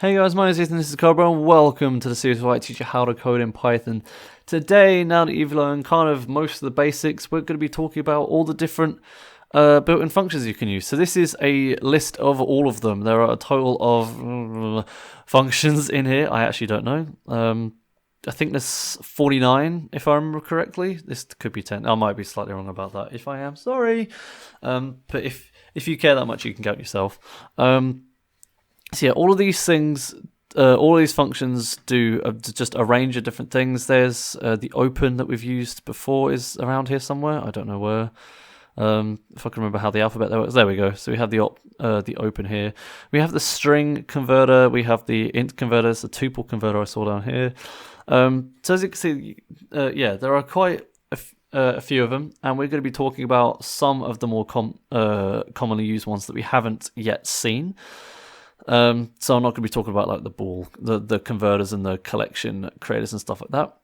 Hey guys, my name is Ethan, this is Carberra, and welcome to the series where I teach you how to code in Python. Today, now that you've learned kind of most of the basics, we're going to be talking about all the different built-in functions you can use. So this is a list of all of them. There are a total of functions in here. I actually don't know. I think there's 49, if I remember correctly. This could be 10. I might be slightly wrong about that. If I am, sorry. But if you care that much, you can count yourself. So yeah, all of these things, all of these functions do just a range of different things. There's the open that we've used before is around here somewhere. I don't know where. If I can remember how the alphabet there was. There we go. So we have the open here. We have the string converter. We have the int converter. It's the tuple converter I saw down here. So as you can see, yeah, there are quite a few of them, and we're going to be talking about some of the more commonly used ones that we haven't yet seen. So I'm not going to be talking about like the converters and the collection creators and stuff like that.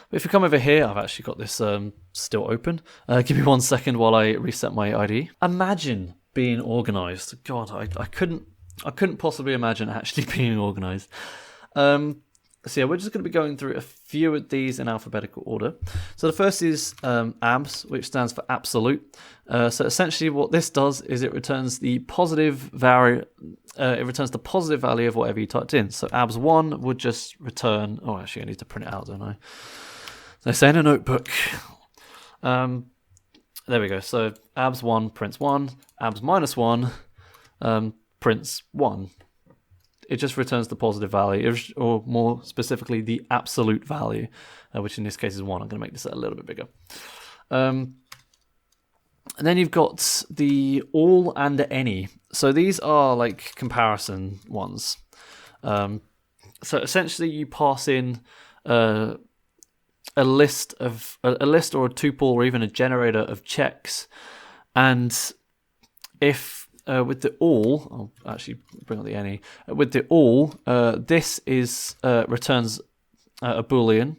But if you come over here, I've actually got this still open. Give me 1 second while I reset my IDE. Imagine being organized. God, I couldn't possibly imagine actually being organized. So yeah, we're just going to be going through a few of these in alphabetical order. So the first is abs, which stands for absolute. So essentially what this does is it returns the positive value. It returns the positive value of whatever you typed in. So abs1 would just return. Oh, actually, I need to print it out, don't I? They say in a notebook. There we go. So abs1 prints 1. Abs minus 1 prints 1. It just returns the positive value, or more specifically, the absolute value, which in this case is 1. I'm going to make this a little bit bigger. And then you've got the all and any. So these are like comparison ones. So essentially, you pass in a list or a tuple or even a generator of checks, and if with the all, I'll actually bring up the any. With the all, this is returns a boolean,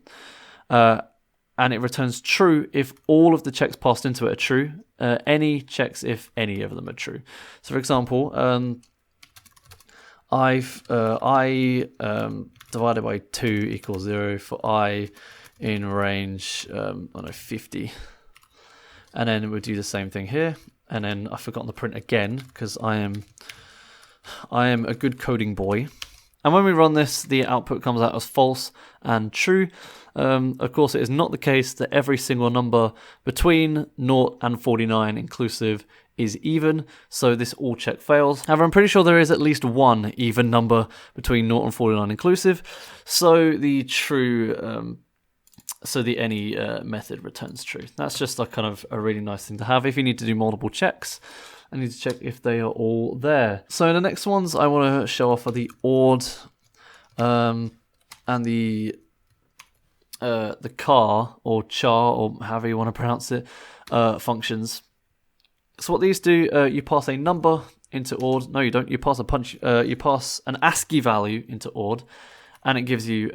and it returns true if all of the checks passed into it are true. Any checks if any of them are true. So, for example, I divided by 2 equals 0 for I in range I don't know 50, and then we'll do the same thing here. And then I've forgotten to print again because I am a good coding boy. And when we run this, the output comes out as false and true. Of course, it is not the case that every single number between 0 and 49 inclusive is even, so this all check fails. However, I'm pretty sure there is at least one even number between 0 and 49 inclusive, so the true so the any method returns true. That's just like kind of a really nice thing to have if you need to do multiple checks. I need to check if they are all there. So the next ones I want to show off are the odd and the car or char or however you want to pronounce it functions. So what these do, you pass a number into odd. No, you don't. You pass you pass an ASCII value into odd, and it gives you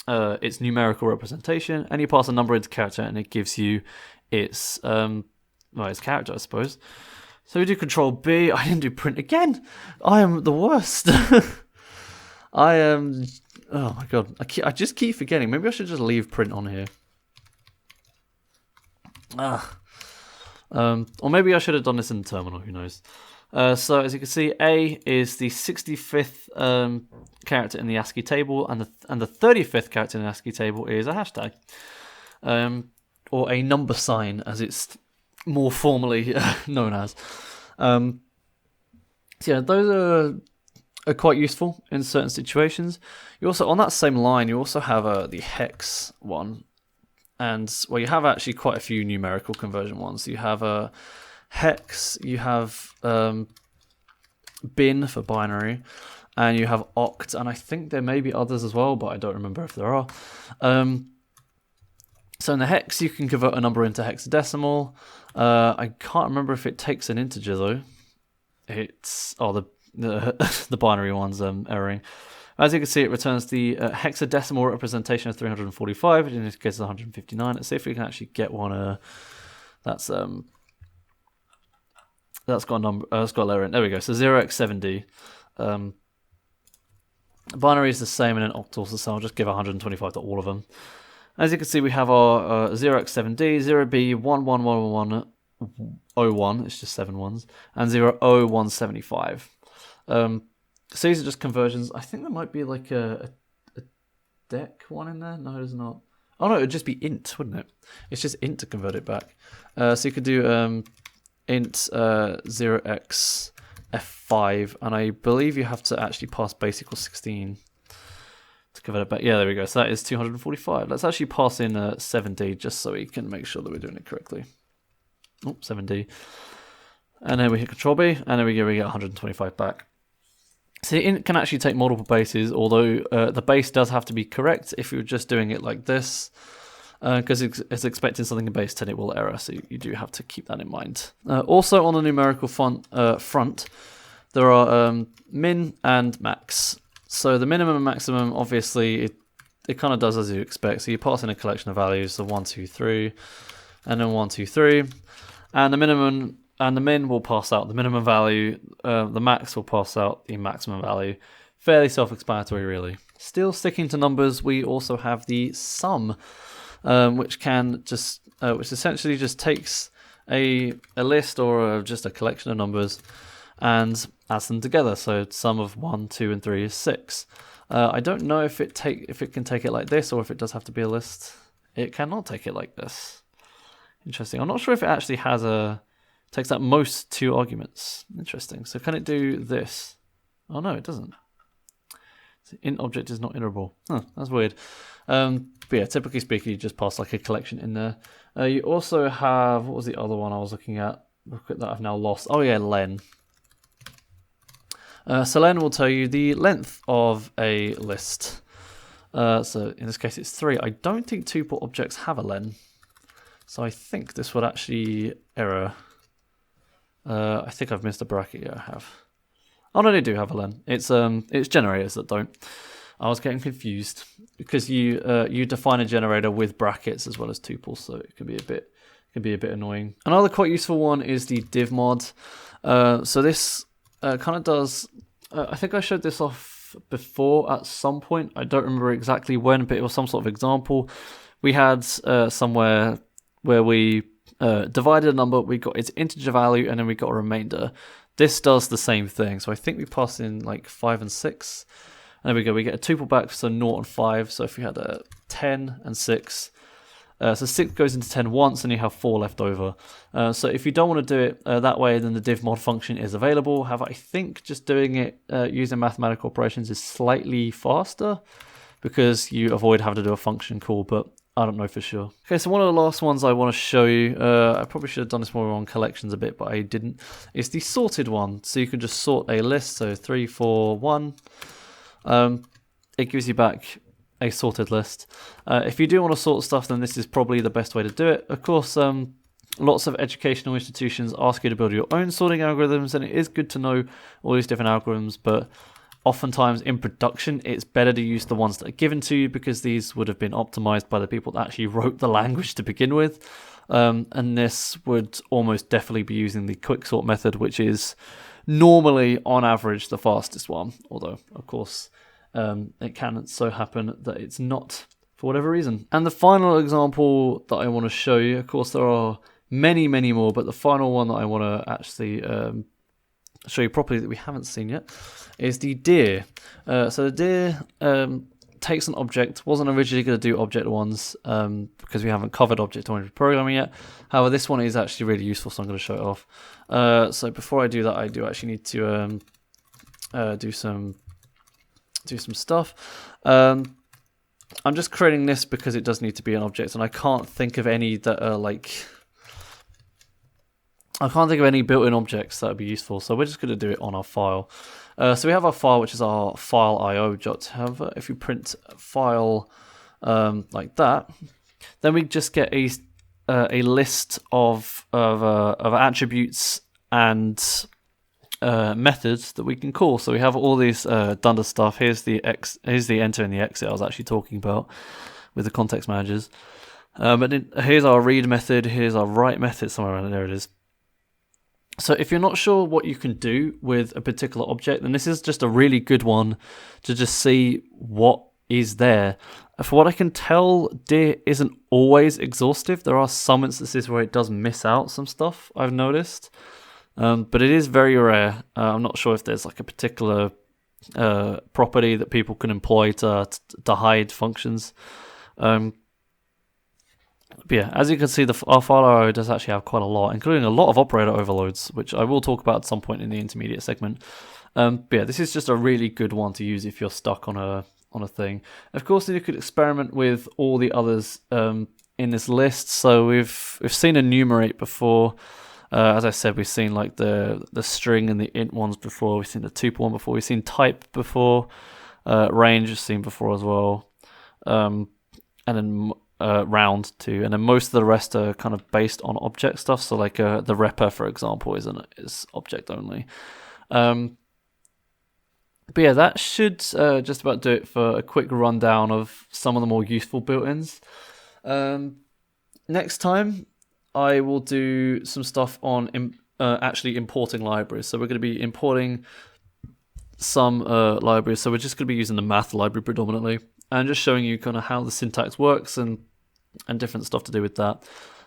its numerical representation, and you pass a number into character, and it gives you its its character, I suppose. So we do Control B. I didn't do print again. I am the worst. I am. Oh my god! I just keep forgetting. Maybe I should just leave print on here. Or maybe I should have done this in the terminal. Who knows? So as you can see, A is the 65th character in the ASCII table, and the 35th character in the ASCII table is a hashtag, or a number sign, as it's more formally known as. So yeah, those are quite useful in certain situations. You also, on that same line, you also have the hex one, and well, you have actually quite a few numerical conversion ones. You have a hex, you have bin for binary, and you have oct, and I think there may be others as well, but I don't remember if there are. So in the hex, you can convert a number into hexadecimal. I can't remember if it takes an integer though. It's the binary one's erroring. As you can see, it returns the hexadecimal representation of 345, which in this case is 159. Let's see if we can actually get one. That's got a number. It's got a letter in. There we go. So 0x7d. Binary is the same, and then octals the same. I'll just give 125 to all of them. As you can see, we have our 0x7D, 0B, 111101, it's just 7 ones, and 00175. So these are just conversions. I think there might be like a deck one in there. No, there's not. Oh no, it would just be int, wouldn't it? It's just int to convert it back. So you could do int 0x f5, and I believe you have to actually pass base equals 16 to convert it back. Yeah, there we go. So that is 245. Let's actually pass in 7D just so we can make sure that we're doing it correctly. Oh, 7D. And then we hit Control B, and then we get 125 back. So the int can actually take multiple bases, although the base does have to be correct if you're just doing it like this, because it's expecting something in base 10, it will error, so you do have to keep that in mind. Also on the numerical front, there are min and max. So the minimum and maximum, obviously, it kind of does as you expect. So you pass in a collection of values, so 1, 2, 3, and then 1, 2, 3, and the minimum and the min will pass out the minimum value, the max will pass out the maximum value. Fairly self-explanatory, really. Still sticking to numbers, we also have the sum, which essentially just takes a list or just a collection of numbers and adds them together. So sum of 1, 2, and 3 is 6. I don't know if it can take it like this or if it does have to be a list. It cannot take it like this. Interesting. I'm not sure if it actually has takes at most 2 arguments. Interesting. So can it do this? Oh no, it doesn't. So int object is not iterable. Huh, that's weird. But yeah, typically speaking, you just pass like a collection in there. You also have, what was the other one I was looking at? That I've now lost. Oh yeah, len. So len will tell you the length of a list. So in this case, it's 3. I don't think tuple objects have a len. So I think this would actually error. I think I've missed a bracket. Yeah, I have. Oh no, they do have a len. It's generators that don't. I was getting confused because you define a generator with brackets as well as tuples, so it can be a bit annoying. Another quite useful one is the DIVMOD. So this kind of does. I think I showed this off before at some point. I don't remember exactly when, but it was some sort of example. We had somewhere where we divided a number, we got its integer value, and then we got a remainder. This does the same thing. So I think we pass in like 5 and 6. And there we go. We get a tuple back, so 0 and 5. So if we had a 10 and 6, so 6 goes into 10 once, and you have 4 left over. So if you don't want to do it that way, then the DIVMOD function is available. However, I think just doing it using mathematical operations is slightly faster because you avoid having to do a function call, but I don't know for sure. Okay, so one of the last ones I want to show you, I probably should have done this more on collections a bit, but I didn't. It's the sorted one. So you can just sort a list, so 3, 4, 1. It gives you back a sorted list. If you do want to sort stuff, then this is probably the best way to do it. Of course, lots of educational institutions ask you to build your own sorting algorithms, and it is good to know all these different algorithms, but oftentimes in production, it's better to use the ones that are given to you because these would have been optimized by the people that actually wrote the language to begin with. And this would almost definitely be using the quicksort method, which is normally, on average, the fastest one. Although, of course, it can so happen that it's not for whatever reason. And the final example that I want to show you, of course, there are many, many more, but the final one that I want to actually show you properly that we haven't seen yet is the dir. So the dir takes an object, wasn't originally going to do object ones because we haven't covered object-oriented programming yet. However, this one is actually really useful, so I'm going to show it off. So before I do that, I do actually need to do some stuff. I'm just creating this because it does need to be an object, and I can't think of any that are like... I can't think of any built-in objects that would be useful, so we're just going to do it on our file. So we have our file, which is our file IO. However, if you print file like that, then we just get a list of attributes and methods that we can call. So we have all these dunder stuff. Here's the enter and the exit I was actually talking about with the context managers. But here's our read method. Here's our write method. Somewhere around there it is. So if you're not sure what you can do with a particular object, then this is just a really good one to just see what is there. For what I can tell, dir isn't always exhaustive. There are some instances where it does miss out some stuff, I've noticed. But it is very rare. I'm not sure if there's like a particular property that people can employ to hide functions. But yeah, as you can see, our file IO does actually have quite a lot, including a lot of operator overloads, which I will talk about at some point in the intermediate segment. But yeah, this is just a really good one to use if you're stuck on a thing. Of course, then you could experiment with all the others in this list. So we've seen enumerate before. As I said, we've seen like the string and the int ones before. We've seen the tuple one before. We've seen type before. Range we've seen before as well. And then round too. And then most of the rest are kind of based on object stuff. So like the repr, for example, is object only. But yeah, that should just about do it for a quick rundown of some of the more useful built-ins. Next time, I will do some stuff on actually importing libraries. So we're going to be importing some libraries. So we're just going to be using the math library predominantly, and just showing you kind of how the syntax works and different stuff to do with that.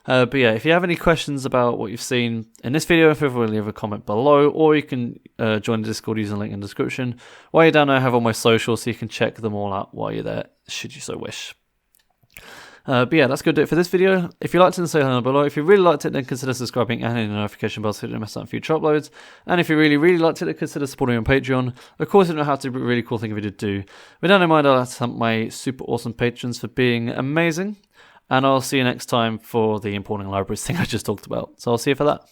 But yeah, if you have any questions about what you've seen in this video, feel free to leave a comment below, or you can join the Discord using the link in the description. While you're down there, I have all my socials, so you can check them all out while you're there, should you so wish. But yeah, that's going to do it for this video. If you liked it, then say hello below. If you really liked it, then consider subscribing and hitting the notification bell so you don't miss out on future uploads. And if you really, really liked it, then consider supporting me on Patreon. Of course, you know how to be a really cool thing if you did do. With that in mind, I'd like to thank my super awesome patrons for being amazing. And I'll see you next time for the importing libraries thing I just talked about. So I'll see you for that.